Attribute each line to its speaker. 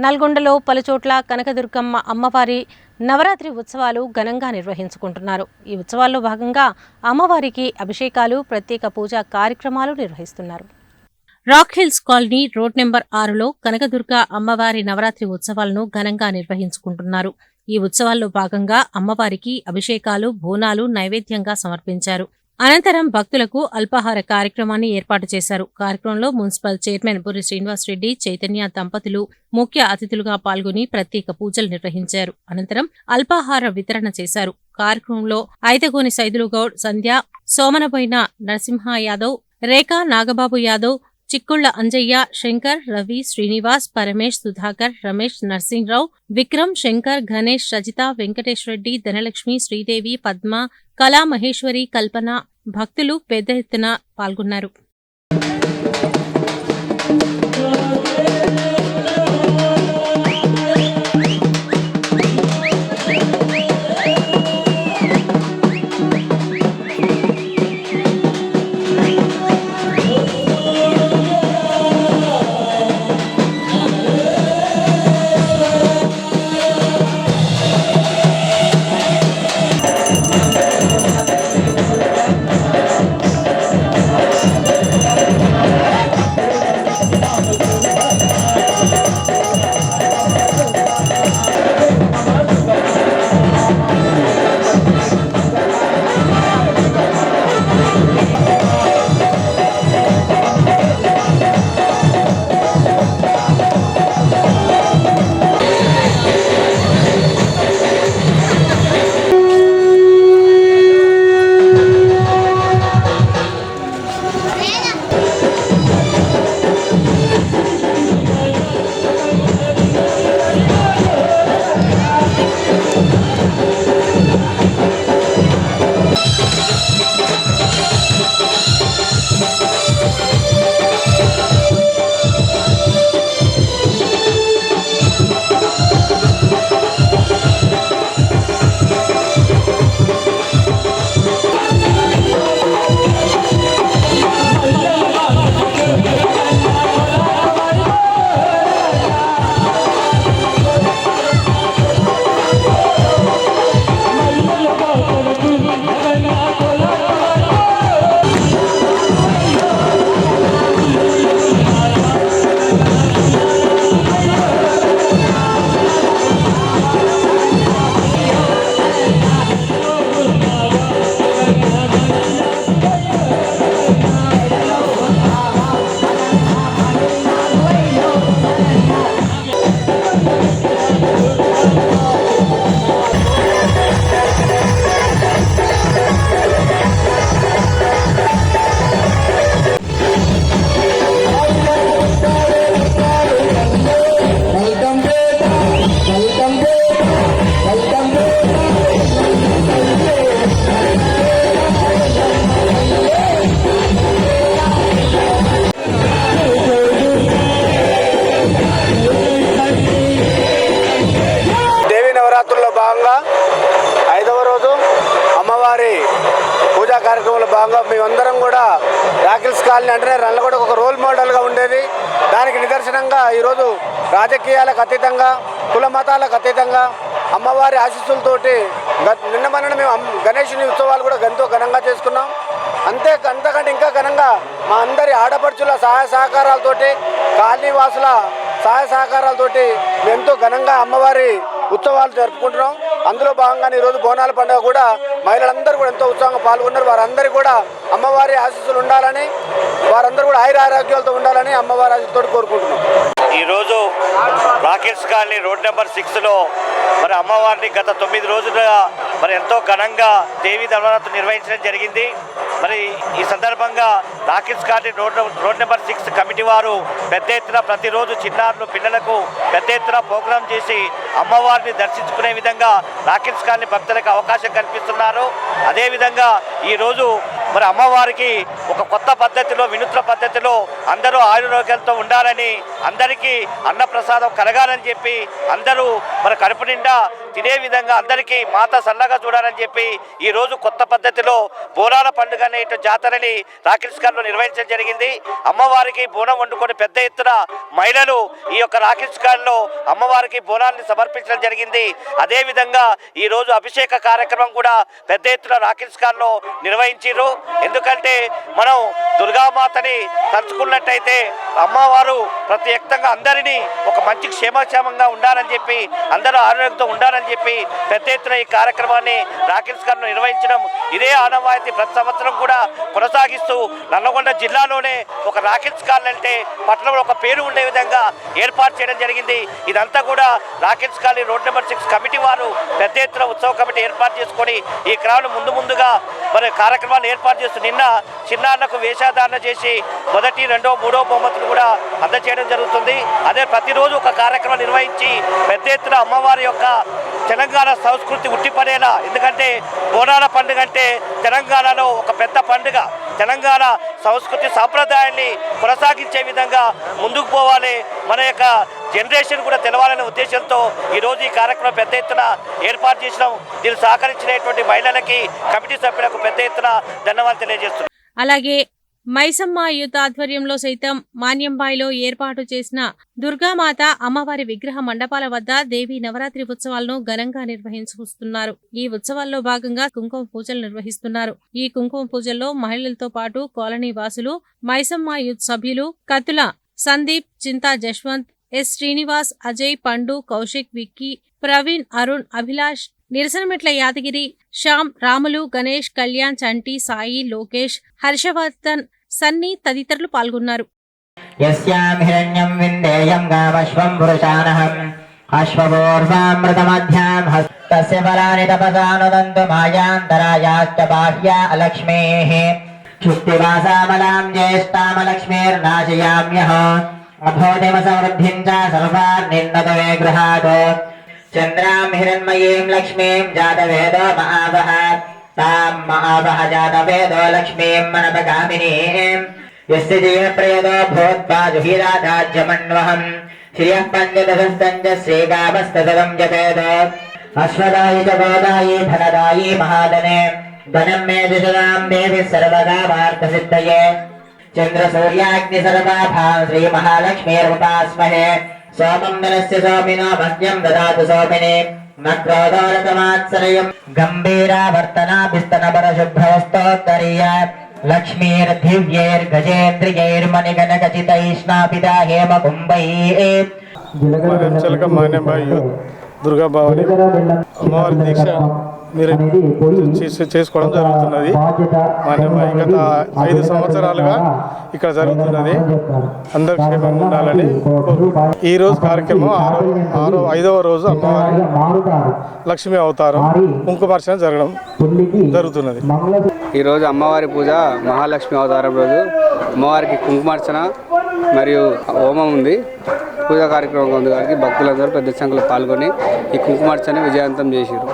Speaker 1: నల్గొండలో పలుచోట్ల కనకదుర్గమ్మ అమ్మవారి నవరాత్రి ఉత్సవాలు ఘనంగా నిర్వహించుకుంటున్నారు. ఈ ఉత్సవాల్లో భాగంగా అమ్మవారికి అభిషేకాలు, ప్రత్యేక పూజా కార్యక్రమాలు నిర్వహిస్తున్నారు. Rock hills colony road number 6లో కనకదుర్గ అమ్మవారి నవరాత్రి ఉత్సవాలను ఘనంగా నిర్వహించుకుంటున్నారు. ఈ ఉత్సవాల్లో భాగంగా అమ్మవారికి అభిషేకాలు, బోనాలు నైవేద్యంగా సమర్పించారు. అనంతరం భక్తులకు అల్పాహార కార్యక్రమాన్ని ఏర్పాటు చేశారు. కార్యక్రమంలో మున్సిపల్ చైర్మన్ బుర్రి శ్రీనివాసరెడ్డి, చైతన్య దంపతులు ముఖ్య అతిథులుగా పాల్గొని ప్రత్యేక పూజలు నిర్వహించారు. అనంతరం అల్పాహార వితరణ చేశారు. కార్యక్రమంలో ఐతగోని సైదులుగౌడ్, సంధ్య, సోమనబోయిన నరసింహ యాదవ్, రేఖా నాగబాబు యాదవ్, చిక్కుళ్ల అంజయ్య, శంకర్, రవి, శ్రీనివాస్, పరమేష్, సుధాకర్, రమేష్, నర్సింగ్రావు, విక్రమ్, శంకర్, గణేష్, రజిత, వెంకటేశ్వరరెడ్డి, ధనలక్ష్మి, శ్రీదేవి, పద్మ, కళా మహేశ్వరి, కల్పన భక్తులు పెద్ద ఎత్తున పాల్గొన్నారు.
Speaker 2: భాగంగా 5వ రోజు అమ్మవారి పూజా కార్యక్రమంలో భాగంగా మేమందరం కూడా రాక్ హిల్స్ కాలనీ అంటేనే రండ్లగూడకు ఒక రోల్ మోడల్గా ఉండేది. దానికి నిదర్శనంగా ఈరోజు రాజకీయాలకు అతీతంగా, కుల మతాలకు అతీతంగా అమ్మవారి ఆశీస్సులతోటి నిన్న మొన్న మేము గణేశుని ఉత్సవాలు కూడా ఎంతో ఘనంగా చేసుకున్నాం. అంతకంటే ఇంకా ఘనంగా మా అందరి ఆడపడుచుల సహాయ సహకారాలతోటి, కాలనీ వాసుల సహాయ సహకారాలతోటి మేము ఎంతో ఘనంగా అమ్మవారి ఉత్సవాలు జరుపుకుంటున్నాం. అందులో భాగంగానే ఈరోజు బోనాల పండుగ కూడా మహిళలందరూ కూడా ఎంతో ఉత్సాహంగా పాల్గొన్నారు. వారందరికీ కూడా అమ్మవారి ఆశీస్సులు ఉండాలని, వారందరూ కూడా ఆయురారోగ్యాలతో ఉండాలని అమ్మవారి ఆశీస్సులతో కోరుకుంటున్నాం.
Speaker 3: ఈరోజు rock hills colony road number 6లో మరి అమ్మవారిని గత 9 రోజులుగా మరి ఎంతో ఘనంగా దేవీ నవరాత్రులు నిర్వహించడం జరిగింది. మరి ఈ సందర్భంగా rock hills colony road number 6 committee వారు పెద్ద ఎత్తున ప్రతిరోజు చిన్నారులు పిల్లలకు పెద్ద ఎత్తున ప్రోగ్రాం చేసి అమ్మవారిని దర్శించుకునే విధంగా రాక్ హిల్స్ కాలనీ భక్తులకు అవకాశం కల్పిస్తున్నారు. అదేవిధంగా ఈరోజు మరి అమ్మవారికి ఒక కొత్త పద్ధతిలో, వినూత్న పద్ధతిలో అందరూ ఆయురారోగ్యాలతో ఉండాలని, అందరికీ అన్నప్రసాదం కలగాలని చెప్పి అందరూ మరి కడుపు నిండా తినే విధంగా అందరికీ మాత సల్లగా చూడాలని చెప్పి ఈరోజు కొత్త పద్ధతిలో బోనాల పండుగ అనే జాతరని రాకిల్స్ ఖాన్లో నిర్వహించడం జరిగింది. అమ్మవారికి బోనం వండుకొని పెద్ద ఎత్తున మహిళలు ఈ యొక్క రాకిల్స్ ఖాన్లో అమ్మవారికి బోనాన్ని సమర్పించడం జరిగింది. అదేవిధంగా ఈరోజు అభిషేక కార్యక్రమం కూడా పెద్ద ఎత్తున రాకిల్స్ ఖాన్లో నిర్వహించారు. ఎందుకంటే మనం దుర్గామాతని తలుచుకున్నట్టయితే అమ్మవారు ప్రత్యేకంగా అందరినీ ఒక మంచి క్షేమక్షేమంగా ఉండాలని చెప్పి అందరూ ఆరోగ్యంతో ఉండాలని చెప్పి పెద్ద ఎత్తున ఈ కార్యక్రమాన్ని రాకిల్స్ ఖాన్లో నిర్వహించడం ఇదే ఆనవాయితీ ప్రతి సంవత్సరం కూడా కొనసాగిస్తూ నల్లగొండ జిల్లాలోనే ఒక రాకిల్స్ ఖాన్ అంటే పట్టణంలో ఒక పేరు ఉండే విధంగా ఏర్పాటు చేయడం జరిగింది. ఇదంతా కూడా రాకిల్స్ ఖాన్ రోడ్ నెంబర్ 6 కమిటీ వారు పెద్ద ఎత్తున ఉత్సవ కమిటీ ఏర్పాటు చేసుకొని ఈ క్రౌడ్ ముందుగా మరి కార్యక్రమాలు ఏర్పాటు చేస్తూ నిన్న చిన్నారులకు వేషధారణ చేసి మొదటి, రెండో, మూడో బహుమతులు కూడా అందజేయడం జరుగుతుంది. అదే ప్రతిరోజు ఒక కార్యక్రమం నిర్వహించి పెద్ద ఎత్తున అమ్మవారి యొక్క తెలంగాణ సంస్కృతి ఉట్టిపడేలా, ఎందుకంటే బోనాల పండుగ అంటే తెలంగాణలో ఒక పెద్ద పండుగ. తెలంగాణ సంస్కృతి సాంప్రదాయాన్ని కొనసాగించే విధంగా ముందుకు పోవాలి, మన యొక్క జనరేషన్ కూడా తెలవాలనే ఉద్దేశంతో ఈరోజు ఈ కార్యక్రమం పెద్ద ఎత్తున ఏర్పాటు చేసినాం. దీన్ని సహకరించినటువంటి మహిళలకి, కమిటీ సభ్యులకు పెద్ద ఎత్తున ధన్యవాదాలు తెలియజేస్తున్నాం.
Speaker 1: అలాగే మైసమ్మ యూత్ ఆధ్వర్యంలో సైతం మాన్యంబాయిలో ఏర్పాటు చేసిన దుర్గామాత అమ్మవారి విగ్రహ మండపాల వద్ద దేవి నవరాత్రి ఉత్సవాలను ఘనంగా నిర్వహించుకున్నారు. ఈ ఉత్సవాల్లో భాగంగా కుంకుమ పూజలు నిర్వహిస్తున్నారు. ఈ కుంకుమ పూజల్లో మహిళలతో పాటు కాలనీ వాసులు, మైసమ్మ యూత్ సభ్యులు కత్తుల సందీప్, చింతా జశ్వంత్, ఎస్ శ్రీనివాస్, అజయ్, పండు, కౌశిక్, విక్కీ, ప్రవీణ్, అరుణ్, అభిలాష్, నిరసనమెట్ల యాదగిరి, శ్యామ్, రాములు, గణేష్, కళ్యాణ్, చంటి, సాయి, లోకేష్, హర్షవర్ధన్, సన్నీ తదితరులు పాల్గొన్నారు.
Speaker 4: యస్యాం హిరణ్యం విందేయం గామశ్వం పురుషానహం అశ్వపూర్వామృతమధ్యాం హస్తస్య ఫలాని తపసానుదంతు మాయాంతరాయాశ్చ బాహ్యా అలక్ష్మేః శుక్తివాసామలాం జ్యేష్ఠామలక్ష్మీర్నాశయామ్యః అభోధిమ సమృద్ధిం చ సర్వార్నిన్నత విగ్రహాత్ చంద్రాం హిరణ్మయీం లక్ష్మీం జాతవేదో మహావహ తాం మహావహ జాతవేదో లక్ష్మీం మనపగామినీం యస్య జీవప్రయదో భూత్వా జుహిరాధాజ్యమన్వహం శ్రియః పంచదశస్తం చ శ్రీకామస్తదం జపేద అశ్వదాయి చ గోదాయి ధనదాయి మహాదనే ధనం మే దిశదాం దేవి సర్వకామార్థసిద్ధయే చంద్రసూర్యాగ్ని సర్వాభాం శ్రీ మహాలక్ష్మీర్ముపాస్మహే సోమం ధనస్య సోమినో భగ్యం దదాతు సోమినే నక్రోదోరతమాత్సరయం గంభీరావర్తనాభిస్తనపరశుభ్రవస్తోత్తరీయ లక్ష్మీర్దివ్యైర్గజేంద్రియైర్మణిగణకచితైష్ణాపితా హేమకుంభైః
Speaker 5: చిలక మాన్యంబాయి దుర్గా భవాని అమ్మవారి దీక్ష మీరు చేసుకోవడం జరుగుతున్నది. మాన్యంబాయి గత 5 సంవత్సరాలుగా ఇక్కడ జరుగుతున్నది. అందరూ క్షేమంగా ఉండాలని ఈ రోజు కార్యక్రమం 5వ రోజు అమ్మవారి లక్ష్మీ అవతారం కుంకుమార్చన జరుగుతున్నది.
Speaker 6: ఈరోజు అమ్మవారి పూజ మహాలక్ష్మి అవతారం రోజు అమ్మవారికి కుంకుమార్చన మరియు హోమం ఉంది. పూజా కార్యక్రమం ఉంది కాబట్టి భక్తులందరూ పెద్ద సంఖ్యలో పాల్గొని ఈ కుంకుమార్చన విజయవంతం చేశారు.